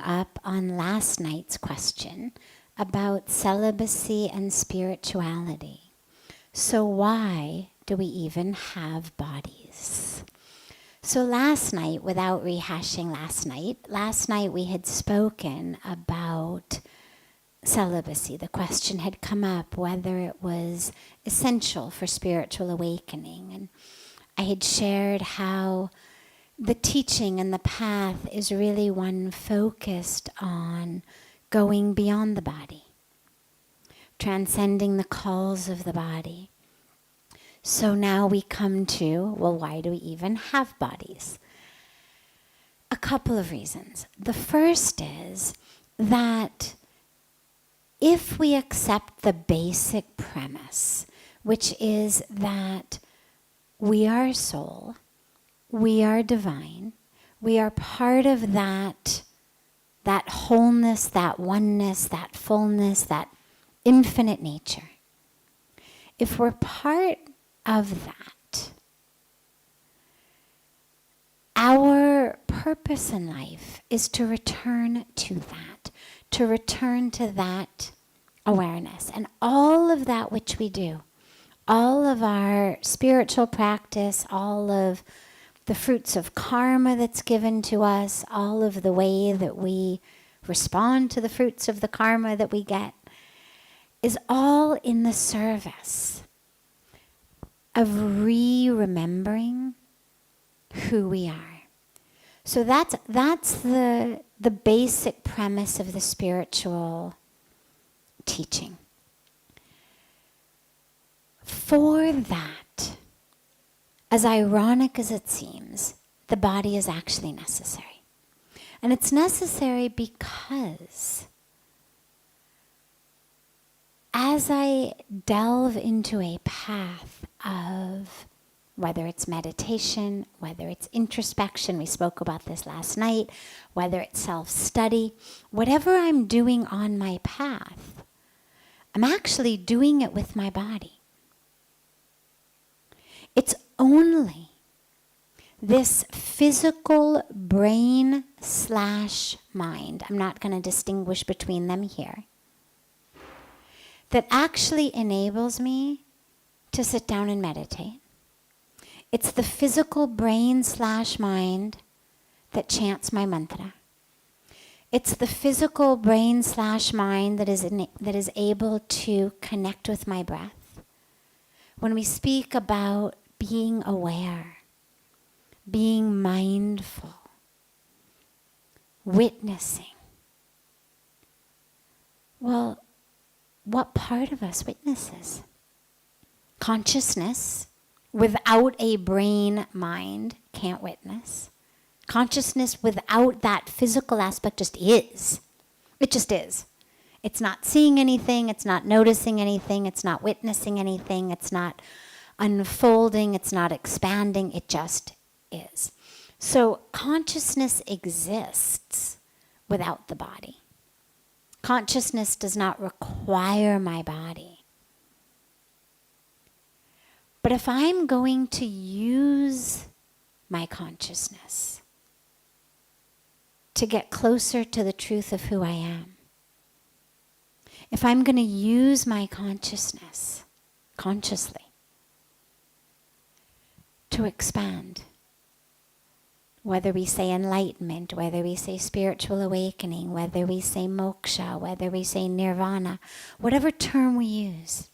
up on last night's question about celibacy and spirituality. So why do we even have bodies? So last night, without rehashing last night we had spoken about celibacy. The question had come up whether it was essential for spiritual awakening. And I had shared how the teaching and the path is really one focused on going beyond the body, transcending the calls of the body. So now we come to, well, why do we even have bodies? A couple of reasons. The first is that if we accept the basic premise, which is that we are soul, we are divine, we are part of that wholeness, that oneness, that fullness, that infinite nature. If we're part of that, our purpose in life is to return to that awareness. And all of that which we do, all of our spiritual practice, all of the fruits of karma that's given to us, all of the way that we respond to the fruits of the karma that we get, is all in the service of remembering who we are. So that's the basic premise of the spiritual teaching. For that, as ironic as it seems, the body is actually necessary. And it's necessary because as I delve into a path of whether it's meditation, whether it's introspection, we spoke about this last night, whether it's self-study, whatever I'm doing on my path, I'm actually doing it with my body. It's only this physical brain/mind, I'm not going to distinguish between them here, that actually enables me to sit down and meditate. It's the physical brain/mind that chants my mantra. It's the physical brain/mind that is able to connect with my breath. When we speak about being aware, being mindful, witnessing, well, what part of us witnesses? Consciousness without a brain-mind can't witness. Consciousness without that physical aspect just is. It just is. It's not seeing anything, it's not noticing anything, it's not witnessing anything, it's not unfolding, it's not expanding, it just is. So consciousness exists without the body. Consciousness does not require my body. But if I'm going to use my consciousness to get closer to the truth of who I am, if I'm going to use my consciousness consciously to expand, whether we say enlightenment, whether we say spiritual awakening, whether we say moksha, whether we say nirvana, whatever term we use,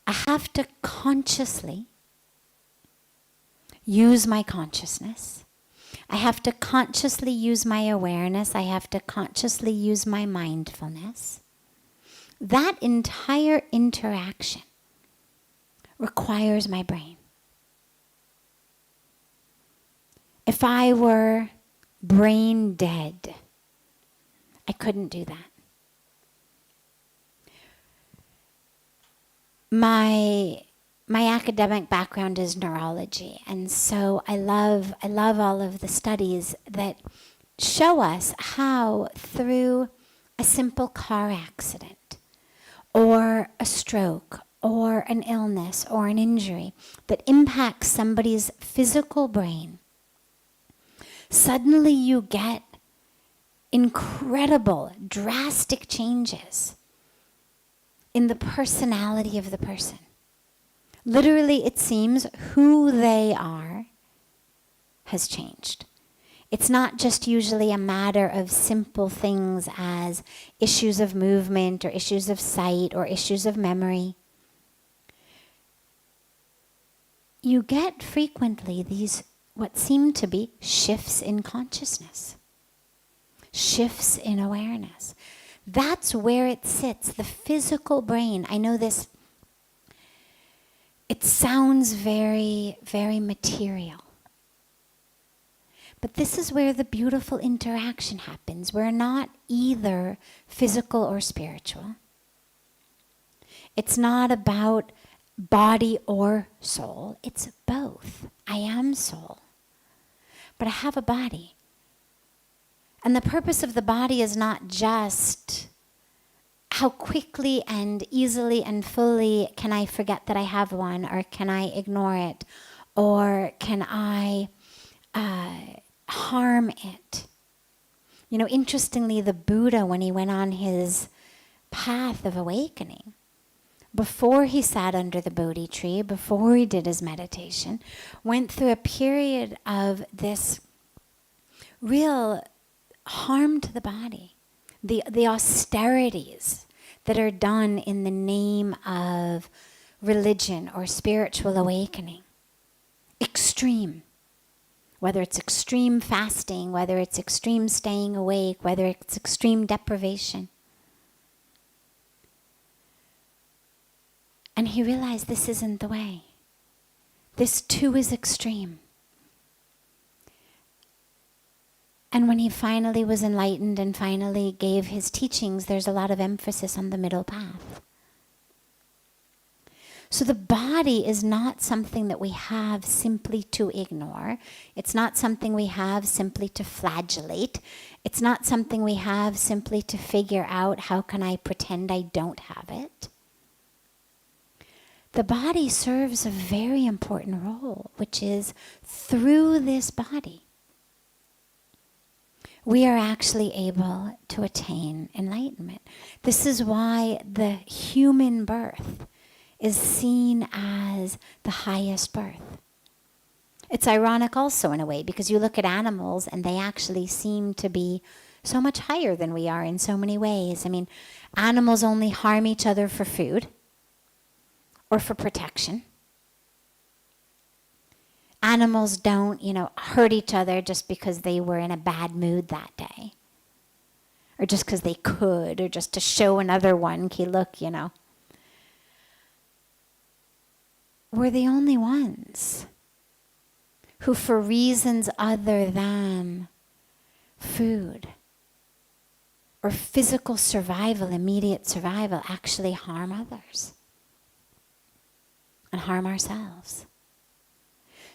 I have to consciously use my consciousness. I have to consciously use my awareness. I have to consciously use my mindfulness. That entire interaction requires my brain. If I were brain dead, I couldn't do that. My academic background is neurology, and so I love all of the studies that show us how through a simple car accident or a stroke or an illness or an injury that impacts somebody's physical brain, suddenly you get incredible, drastic changes in the personality of the person. Literally, it seems who they are has changed. It's not just usually a matter of simple things as issues of movement or issues of sight or issues of memory. You get frequently these what seem to be shifts in consciousness, shifts in awareness. That's where it sits, the physical brain. I know this, it sounds very, very material. But this is where the beautiful interaction happens. We're not either physical or spiritual. It's not about body or soul. It's both. I am soul, but I have a body. And the purpose of the body is not just how quickly and easily and fully can I forget that I have one, or can I ignore it, or can I harm it. You know, interestingly, the Buddha, when he went on his path of awakening, before he sat under the Bodhi tree, before he did his meditation, went through a period of this real harm to the body. The austerities that are done in the name of religion or spiritual awakening. Extreme. Whether it's extreme fasting, whether it's extreme staying awake, whether it's extreme deprivation. And he realized this isn't the way. This too is extreme. And when he finally was enlightened and finally gave his teachings, there's a lot of emphasis on the middle path. So the body is not something that we have simply to ignore. It's not something we have simply to flagellate. It's not something we have simply to figure out how can I pretend I don't have it. The body serves a very important role, which is through this body, we are actually able to attain enlightenment. This is why the human birth is seen as the highest birth. It's ironic also in a way, because you look at animals and they actually seem to be so much higher than we are in so many ways. I mean, animals only harm each other for food or for protection. Animals don't, hurt each other just because they were in a bad mood that day. Or just because they could, or just to show another one, okay, look, We're the only ones who, for reasons other than food or physical survival, immediate survival, actually harm others and harm ourselves.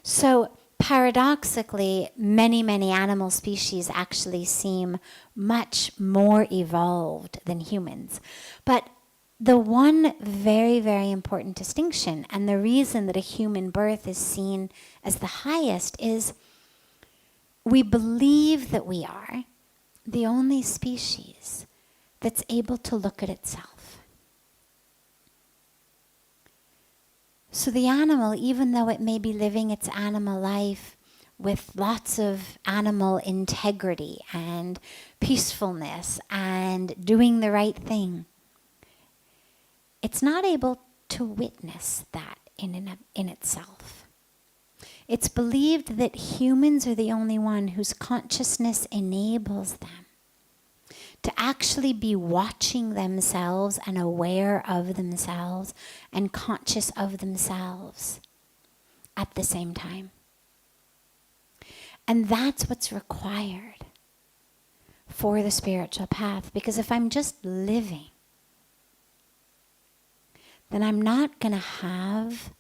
So paradoxically, many, many animal species actually seem much more evolved than humans. But the one very, very important distinction, and the reason that a human birth is seen as the highest, is we believe that we are the only species that's able to look at itself. So the animal, even though it may be living its animal life with lots of animal integrity and peacefulness and doing the right thing, it's not able to witness that in itself. It's believed that humans are the only one whose consciousness enables them to actually be watching themselves and aware of themselves and conscious of themselves at the same time. And that's what's required for the spiritual path. Because if I'm just living, then I'm not going to have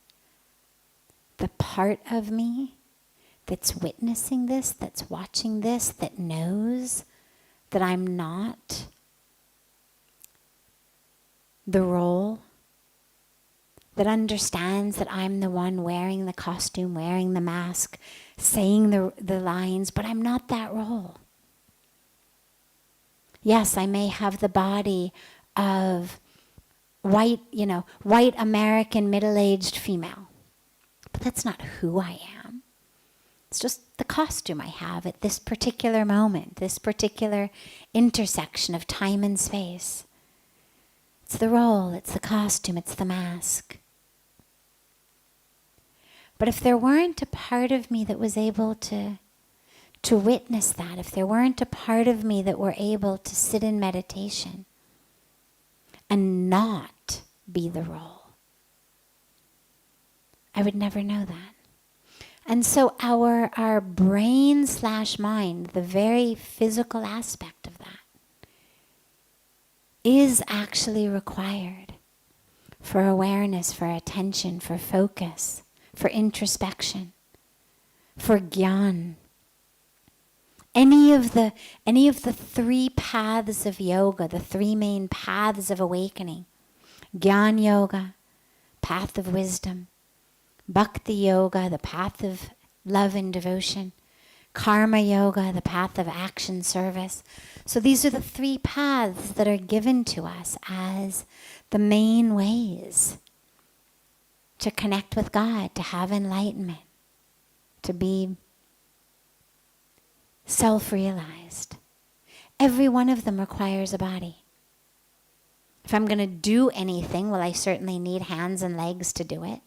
the part of me that's witnessing this, that's watching this, that knows that I'm not the role, that understands that I'm the one wearing the costume, wearing the mask, saying the lines, but I'm not that role. Yes, I may have the body of white American middle-aged female, but that's not who I am. It's just the costume I have at this particular moment, this particular intersection of time and space. It's the role, it's the costume, it's the mask. But if there weren't a part of me that was able to witness that, if there weren't a part of me that were able to sit in meditation and not be the role, I would never know that. And so our brain/mind, the very physical aspect of that, is actually required for awareness, for attention, for focus, for introspection, for gyan. Any of the three paths of yoga, the three main paths of awakening, Gyan Yoga, path of wisdom, Bhakti Yoga, the path of love and devotion, Karma Yoga, the path of action service. So these are the three paths that are given to us as the main ways to connect with God, to have enlightenment, to be self-realized. Every one of them requires a body. If I'm going to do anything, well, I certainly need hands and legs to do it.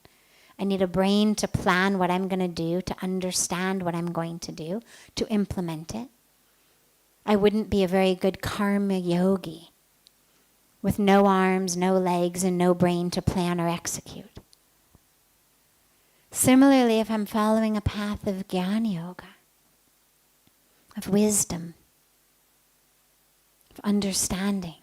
I need a brain to plan what I'm going to do, to understand what I'm going to do, to implement it. I wouldn't be a very good karma yogi with no arms, no legs, and no brain to plan or execute. Similarly, if I'm following a path of Jnana Yoga, of wisdom, of understanding,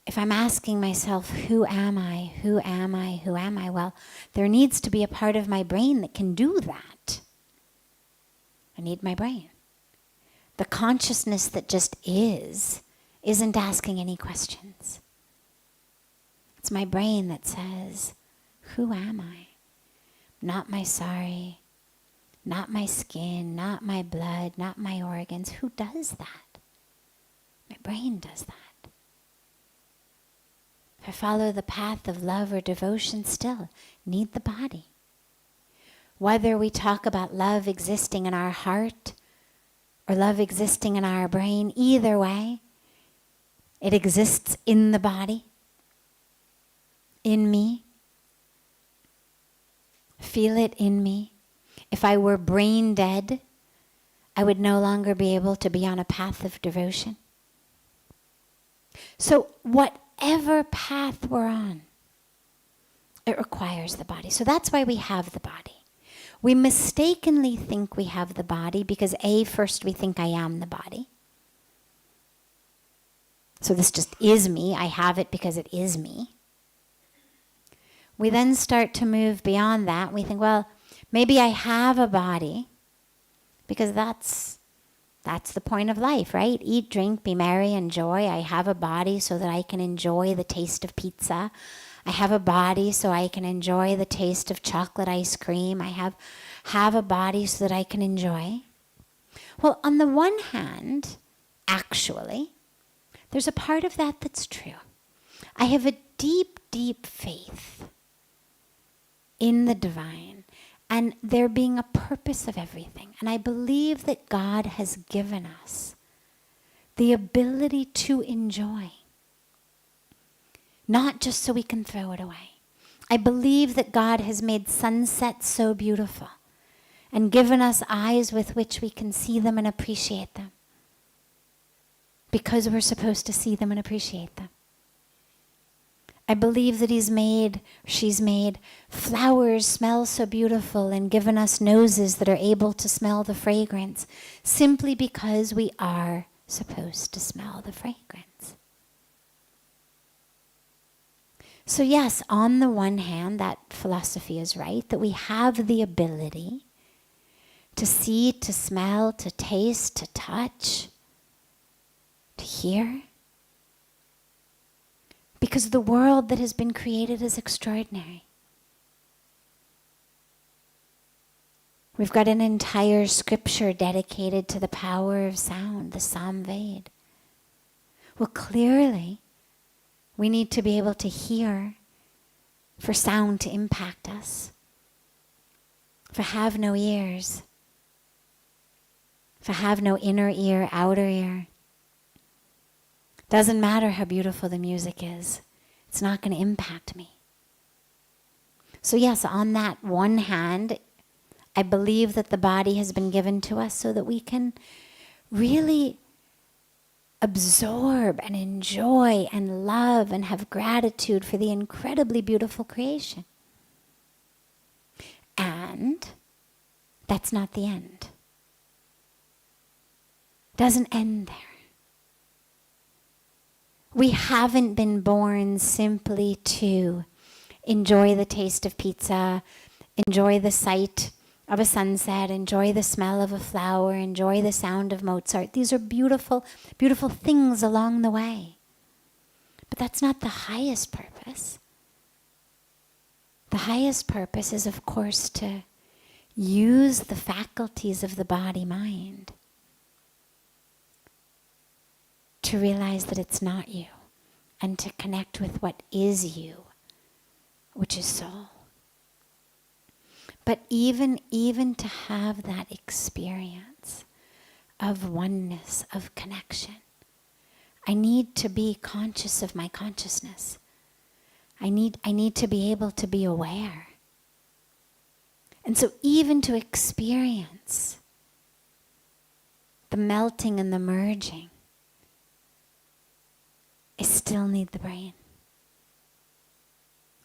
if I'm asking myself, who am I, who am I, who am I? Well, there needs to be a part of my brain that can do that. I need my brain. The consciousness that just isn't asking any questions. It's my brain that says, who am I? Not my sari, not my skin, not my blood, not my organs. Who does that? My brain does that. If I follow the path of love or devotion, still need the body. Whether we talk about love existing in our heart or love existing in our brain, either way, it exists in the body, in me. Feel it in me. If I were brain dead, I would no longer be able to be on a path of devotion. So whatever path we're on, it requires the body. So that's why we have the body. We mistakenly think we have the body because first we think I am the body. So this just is me. I have it because it is me. We then start to move beyond that. We think, well, maybe I have a body because that's the point of life, right? Eat, drink, be merry, enjoy. I have a body so that I can enjoy the taste of pizza. I have a body so I can enjoy the taste of chocolate ice cream. I have a body so that I can enjoy. Well, on the one hand, actually, there's a part of that that's true. I have a deep, deep faith in the divine and there being a purpose of everything. And I believe that God has given us the ability to enjoy, not just so we can throw it away. I believe that God has made sunsets so beautiful and given us eyes with which we can see them and appreciate them because we're supposed to see them and appreciate them. I believe that she's made flowers smell so beautiful and given us noses that are able to smell the fragrance simply because we are supposed to smell the fragrance. So yes, on the one hand, that philosophy is right, that we have the ability to see, to smell, to taste, to touch, to hear. Because the world that has been created is extraordinary. We've got an entire scripture dedicated to the power of sound, the Samved. Well, clearly, we need to be able to hear for sound to impact us. For have no ears. For have no inner ear, outer ear. Doesn't matter how beautiful the music is. It's not going to impact me. So yes, on that one hand, I believe that the body has been given to us so that we can really absorb and enjoy and love and have gratitude for the incredibly beautiful creation. And that's not the end. Doesn't end there. We haven't been born simply to enjoy the taste of pizza, enjoy the sight of a sunset, enjoy the smell of a flower, enjoy the sound of Mozart. These are beautiful, beautiful things along the way. But that's not the highest purpose. The highest purpose is, of course, to use the faculties of the body-mind to realize that it's not you and to connect with what is you, which is soul. But even to have that experience of oneness, of connection, I need to be conscious of my consciousness. I need to be able to be aware. And so even to experience the melting and the merging, I still need the brain.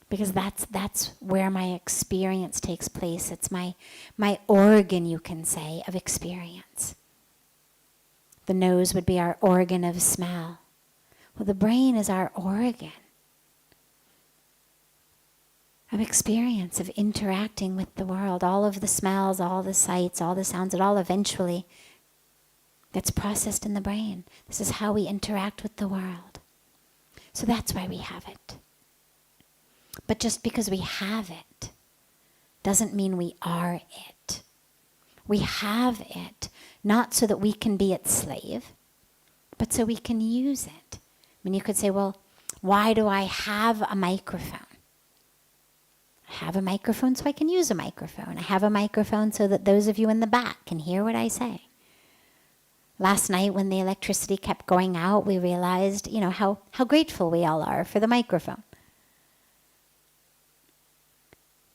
Because that's where my experience takes place. It's my organ, you can say, of experience. The nose would be our organ of smell. Well, the brain is our organ of experience, of interacting with the world. All of the smells, all the sights, all the sounds, it all eventually gets processed in the brain. This is how we interact with the world. So that's why we have it. But just because we have it doesn't mean we are it. We have it not so that we can be its slave, but so we can use it. I mean, you could say, well, why do I have a microphone? I have a microphone so I can use a microphone. I have a microphone so that those of you in the back can hear what I say. Last night when the electricity kept going out, we realized, how grateful we all are for the microphone.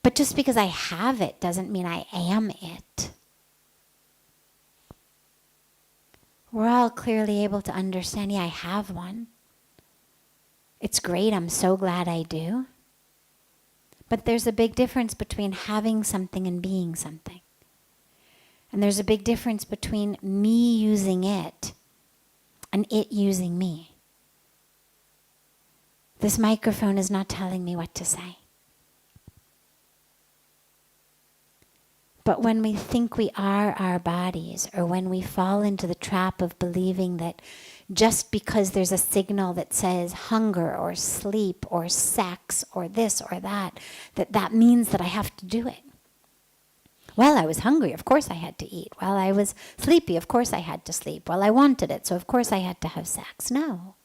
But just because I have it doesn't mean I am it. We're all clearly able to understand, I have one. It's great, I'm so glad I do. But there's a big difference between having something and being something. And there's a big difference between me using it and it using me. This microphone is not telling me what to say. But when we think we are our bodies, or when we fall into the trap of believing that just because there's a signal that says hunger or sleep or sex or this or that, that means that I have to do it. Well, I was hungry, of course I had to eat. Well, I was sleepy, of course I had to sleep. Well, I wanted it, so of course I had to have sex. No.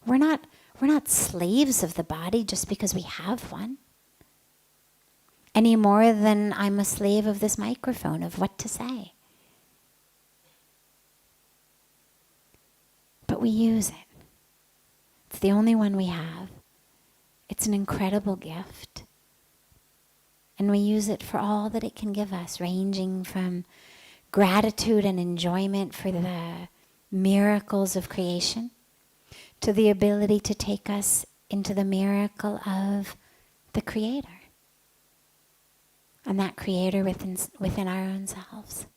We're not slaves of the body just because we have one. Any more than I'm a slave of this microphone, of what to say. But we use it. It's the only one we have. It's an incredible gift. And we use it for all that it can give us, ranging from gratitude and enjoyment for the miracles of creation, to the ability to take us into the miracle of the Creator. And that Creator within our own selves.